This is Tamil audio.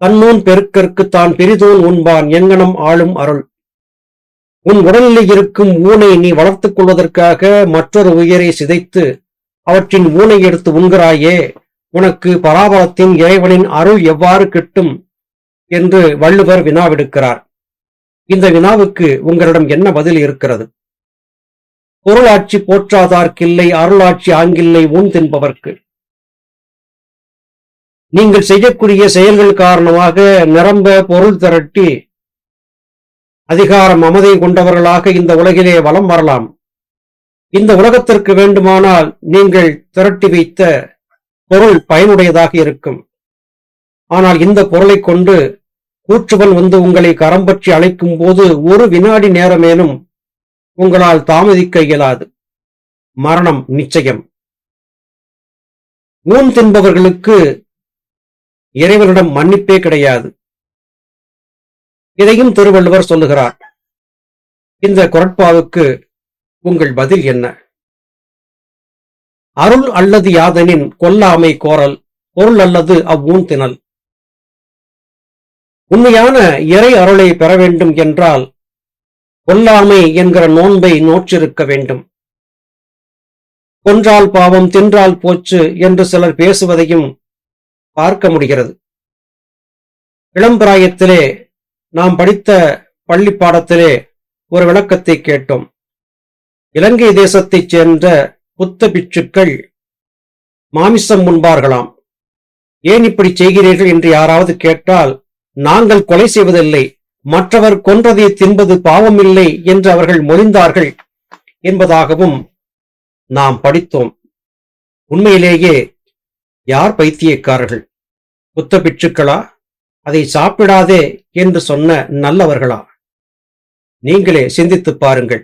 தன்னூன் பெருக்கற்கு தான் பெரிதோன் உண்பான் எங்கனம் ஆளும் அருள். உன் உடலில் இருக்கும் ஊனை நீ வளர்த்துக் கொள்வதற்காக மற்றொரு உயிரை சிதைத்து அவற்றின் ஊனை எடுத்து உண்கிறாயே, உனக்கு பராபரத்தின் இறைவனின் அருள் எவ்வாறு கிட்டும் என்று வள்ளுவர் வினாவிடுக்கிறார். இந்த வினாவுக்கு உங்களிடம் என்ன பதில் இருக்கிறது? பொருளாட்சி போற்றாதார்க்கில்லை, அருளாட்சி ஆங்கில்லை ஊன் தின்பவர்க்கு. நீங்கள் செய்யக்கூடிய செயல்கள் காரணமாக நிரம்ப பொருள் திரட்டி அதிகார மமதை கொண்டவர்களாக இந்த உலகிலே வலம் வரலாம். இந்த உலகத்திற்கு வேண்டுமானால் நீங்கள் திரட்டி வைத்த பொருள் பயனுடையதாக இருக்கும். ஆனால் இந்த பொருளை கொண்டு கூற்றுவன் வந்து உங்களை கரம் பற்றி அழைக்கும் போது ஒரு வினாடி நேரமேனும் உங்களால் தாமதிக்க இயலாது. மரணம் நிச்சயம். ஊன் தின்பவர்களுக்கு இறைவனிடம் மன்னிப்பே கிடையாது. இதையும் திருவள்ளுவர் சொல்லுகிறார். இந்த குறட்பாவுக்கு உங்கள் பதில் என்ன? அருள் அல்லது யாதனின் கொல்லாமை கோரல், பொருள் அல்லது அவ்வூன் திணல். உண்மையான இறை அருளை பெற வேண்டும் என்றால் கொல்லாமை என்கிற நோன்பை நோற்றிருக்க வேண்டும். கொன்றால் பாவம் தின்றால் போச்சு என்று சிலர் பேசுவதையும் பார்க்க முடிகிறது. இளம்பிராயத்திலே நாம் படித்த பள்ளி பாடத்திலே ஒரு விளக்கத்தை கேட்டோம். இலங்கை தேசத்தைச் சேர்ந்த புத்த பிட்சுக்கள் மாமிசம் உண்பார்களாம். ஏன் இப்படி செய்கிறீர்கள் என்று யாராவது கேட்டால், நாங்கள் கொலை செய்வதில்லை, மற்றவர் கொன்றதை தின்பது பாவமில்லை என்று அவர்கள் மொழிந்தார்கள் என்பதாகவும் நாம் படித்தோம். உண்மையிலேயே யார் பைத்தியக்காரர்கள்? புத்த பிட்சுக்களா? அதை சாப்பிடாதே என்று சொன்ன நல்லவர்களா? நீங்களே சிந்தித்துப் பாருங்கள்.